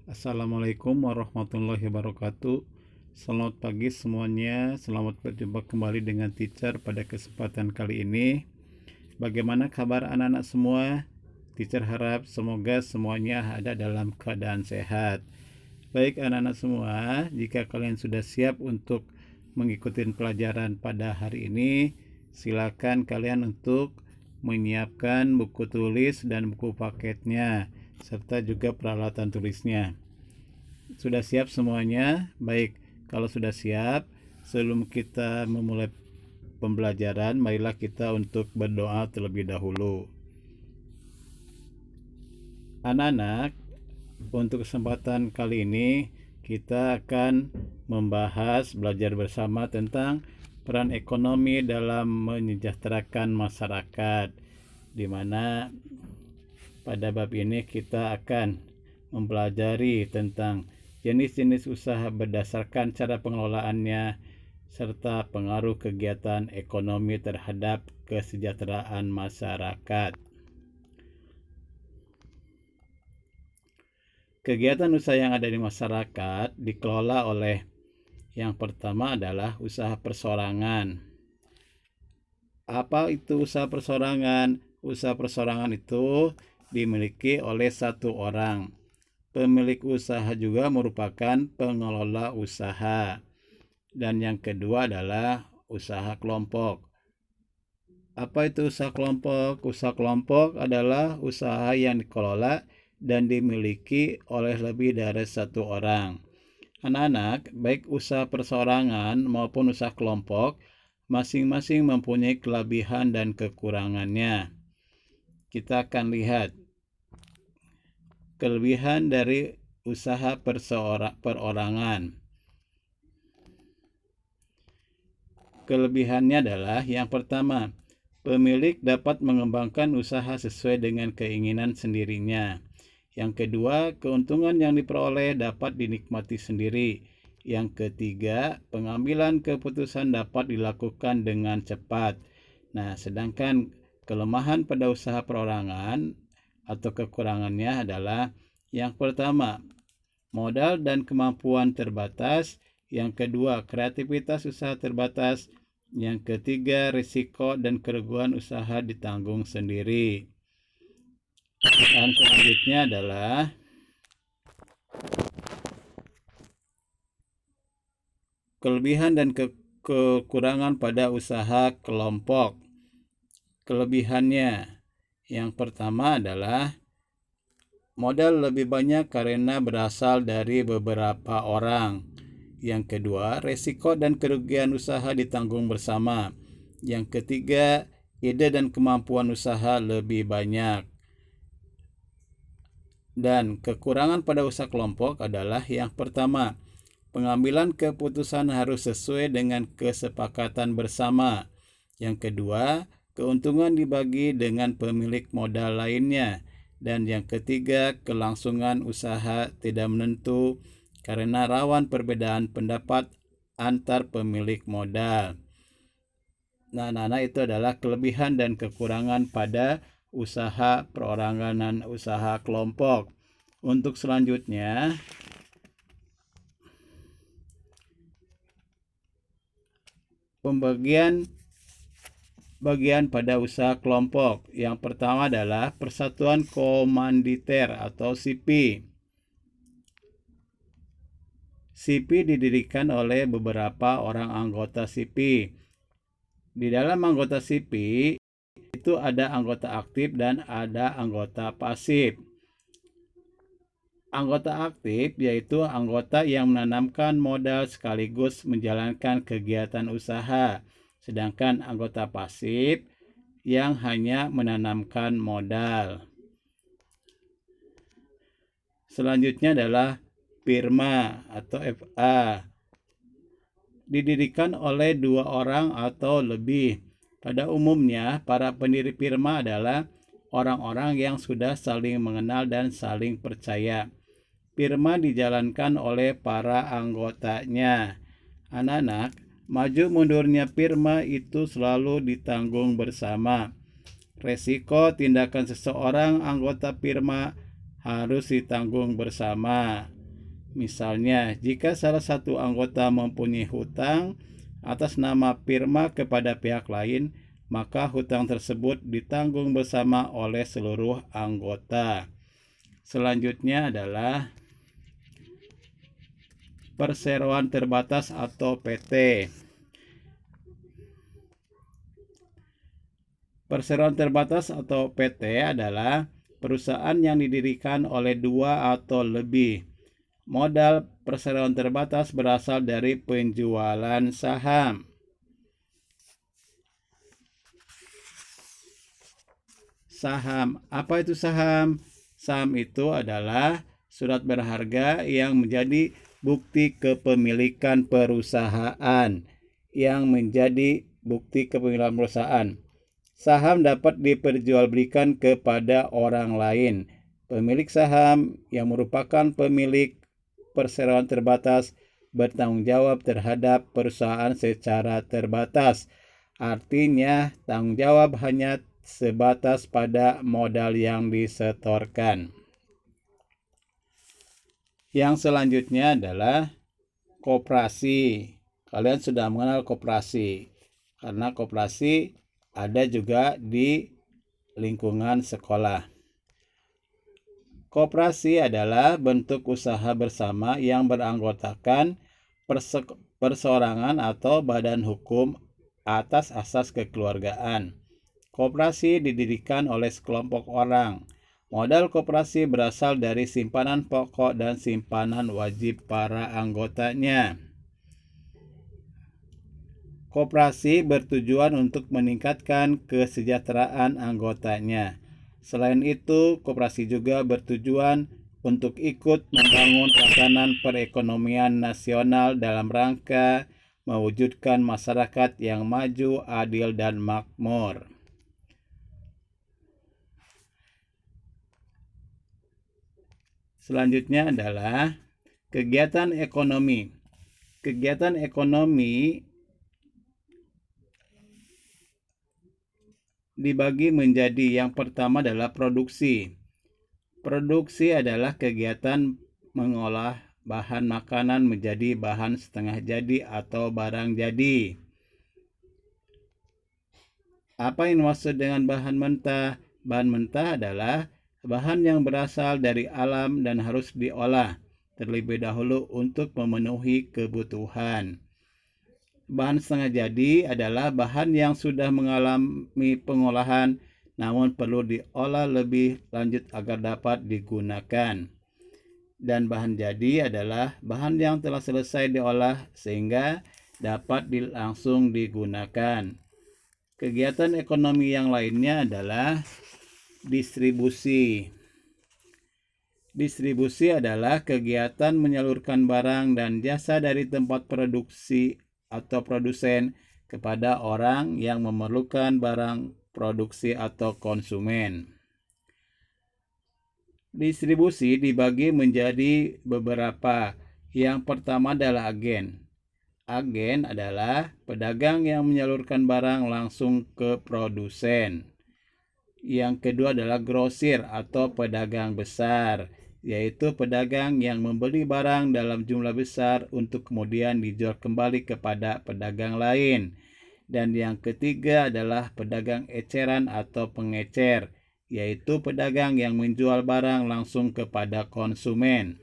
Assalamualaikum warahmatullahi wabarakatuh. Selamat pagi semuanya. Selamat berjumpa kembali dengan teacher pada kesempatan kali ini. Bagaimana kabar anak-anak semua? Teacher harap semoga semuanya ada dalam keadaan sehat. Baik anak-anak semua, jika kalian sudah siap untuk mengikuti pelajaran pada hari ini, silakan kalian untuk menyiapkan buku tulis dan buku paketnya, serta juga peralatan tulisnya. Sudah siap semuanya? Baik, kalau sudah siap, sebelum kita memulai pembelajaran, marilah kita untuk berdoa terlebih dahulu. Anak-anak, untuk kesempatan kali ini kita akan belajar bersama tentang peran ekonomi dalam menyejahterakan masyarakat, di mana pada bab ini kita akan mempelajari tentang jenis-jenis usaha berdasarkan cara pengelolaannya serta pengaruh kegiatan ekonomi terhadap kesejahteraan masyarakat. Kegiatan usaha yang ada di masyarakat dikelola oleh yang pertama adalah usaha persorangan. Apa itu usaha persorangan? Usaha persorangan itu dimiliki oleh satu orang. Pemilik usaha juga merupakan pengelola usaha. Dan yang kedua adalah usaha kelompok. Apa itu usaha kelompok? Usaha kelompok adalah usaha yang dikelola dan dimiliki oleh lebih dari satu orang. Anak-anak, baik usaha persorangan maupun usaha kelompok, masing-masing mempunyai kelebihan dan kekurangannya. Kita akan lihat kelebihan dari usaha perorangan. Kelebihannya adalah yang pertama, pemilik dapat mengembangkan usaha sesuai dengan keinginan sendirinya. Yang kedua, keuntungan yang diperoleh dapat dinikmati sendiri. Yang ketiga, pengambilan keputusan dapat dilakukan dengan cepat. Nah, sedangkan kelemahan pada usaha perorangan atau kekurangannya adalah yang pertama, modal dan kemampuan terbatas. Yang kedua, kreativitas usaha terbatas. Yang ketiga, risiko dan kerugian usaha ditanggung sendiri. Dan selanjutnya adalah kelebihan dan kekurangan pada usaha kelompok. Kelebihannya, yang pertama adalah modal lebih banyak karena berasal dari beberapa orang. Yang kedua, risiko dan kerugian usaha ditanggung bersama. Yang ketiga, ide dan kemampuan usaha lebih banyak. Dan kekurangan pada usaha kelompok adalah yang pertama, pengambilan keputusan harus sesuai dengan kesepakatan bersama. Yang kedua, keuntungan dibagi dengan pemilik modal lainnya. Dan yang ketiga, kelangsungan usaha tidak menentu karena rawan perbedaan pendapat antar pemilik modal. Nah, itu adalah kelebihan dan kekurangan pada usaha perorangan dan usaha kelompok. Untuk selanjutnya, pembagian pada usaha kelompok. Yang pertama adalah Persatuan Komanditer atau SIPI. SIPI didirikan oleh beberapa orang anggota SIPI. Di dalam anggota SIPI itu ada anggota aktif dan ada anggota pasif. Anggota aktif yaitu anggota yang menanamkan modal sekaligus menjalankan kegiatan usaha. Sedangkan anggota pasif yang hanya menanamkan modal. Selanjutnya adalah firma atau FA. Didirikan oleh 2 orang atau lebih. Pada umumnya, para pendiri firma adalah orang-orang yang sudah saling mengenal dan saling percaya. Firma dijalankan oleh para anggotanya. Anak-anak, maju mundurnya firma itu selalu ditanggung bersama. Resiko tindakan seseorang anggota firma harus ditanggung bersama. Misalnya, jika salah satu anggota mempunyai hutang atas nama firma kepada pihak lain, maka hutang tersebut ditanggung bersama oleh seluruh anggota. Selanjutnya adalah perseroan terbatas atau PT. Perseroan terbatas atau PT adalah perusahaan yang didirikan oleh dua atau lebih. Modal perseroan terbatas berasal dari penjualan saham. Saham, apa itu saham? Saham itu adalah surat berharga yang menjadi bukti kepemilikan perusahaan. Saham dapat diperjualbelikan kepada orang lain. Pemilik saham yang merupakan pemilik perseroan terbatas bertanggung jawab terhadap perusahaan secara terbatas. Artinya, tanggung jawab hanya sebatas pada modal yang disetorkan. Yang selanjutnya adalah koperasi. Kalian sudah mengenal koperasi, karena koperasi ada juga di lingkungan sekolah. Koperasi adalah bentuk usaha bersama yang beranggotakan perseorangan atau badan hukum atas asas kekeluargaan. Koperasi didirikan oleh sekelompok orang. Modal koperasi berasal dari simpanan pokok dan simpanan wajib para anggotanya. Koperasi bertujuan untuk meningkatkan kesejahteraan anggotanya. Selain itu, koperasi juga bertujuan untuk ikut membangun tatanan perekonomian nasional dalam rangka mewujudkan masyarakat yang maju, adil, dan makmur. Selanjutnya adalah kegiatan ekonomi. Kegiatan ekonomi dibagi menjadi yang pertama adalah produksi. Produksi adalah kegiatan mengolah bahan makanan menjadi bahan setengah jadi atau barang jadi. Apa yang dimaksud dengan bahan mentah? Bahan mentah adalah bahan yang berasal dari alam dan harus diolah terlebih dahulu untuk memenuhi kebutuhan. Bahan setengah jadi adalah bahan yang sudah mengalami pengolahan namun perlu diolah lebih lanjut agar dapat digunakan. Dan bahan jadi adalah bahan yang telah selesai diolah sehingga dapat langsung digunakan. Kegiatan ekonomi yang lainnya adalah distribusi. Distribusi adalah kegiatan menyalurkan barang dan jasa dari tempat produksi atau produsen kepada orang yang memerlukan barang produksi atau konsumen. Distribusi dibagi menjadi beberapa. Yang pertama adalah agen. Agen adalah pedagang yang menyalurkan barang langsung ke produsen. Yang kedua adalah grosir atau pedagang besar, yaitu pedagang yang membeli barang dalam jumlah besar untuk kemudian dijual kembali kepada pedagang lain. Dan yang ketiga adalah pedagang eceran atau pengecer, yaitu pedagang yang menjual barang langsung kepada konsumen.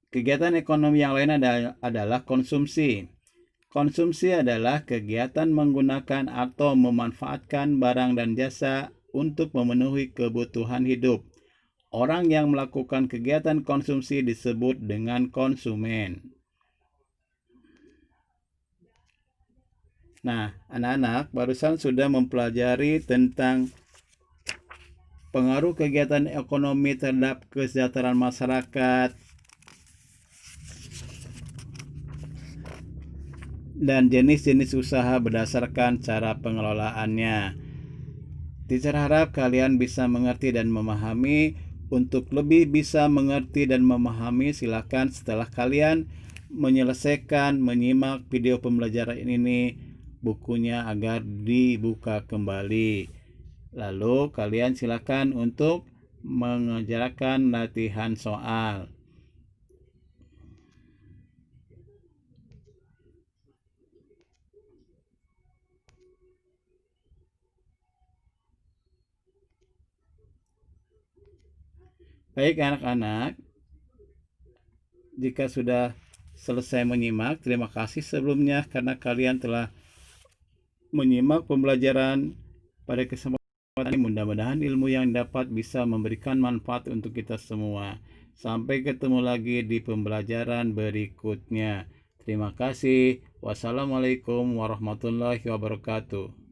Kegiatan ekonomi yang lain adalah konsumsi. Konsumsi adalah kegiatan menggunakan atau memanfaatkan barang dan jasa untuk memenuhi kebutuhan hidup. Orang yang melakukan kegiatan konsumsi disebut dengan konsumen. Nah, anak-anak barusan sudah mempelajari tentang pengaruh kegiatan ekonomi terhadap kesejahteraan masyarakat, dan jenis-jenis usaha berdasarkan cara pengelolaannya. Teacher harap kalian bisa mengerti dan memahami. Untuk lebih bisa mengerti dan memahami, silakan setelah kalian menyelesaikan menyimak video pembelajaran ini, bukunya agar dibuka kembali. Lalu kalian silakan untuk mengerjakan latihan soal. Baik anak-anak, jika sudah selesai menyimak, terima kasih sebelumnya karena kalian telah menyimak pembelajaran pada kesempatan ini. Mudah-mudahan ilmu yang dapat bisa memberikan manfaat untuk kita semua. Sampai ketemu lagi di pembelajaran berikutnya. Terima kasih. Wassalamualaikum warahmatullahi wabarakatuh.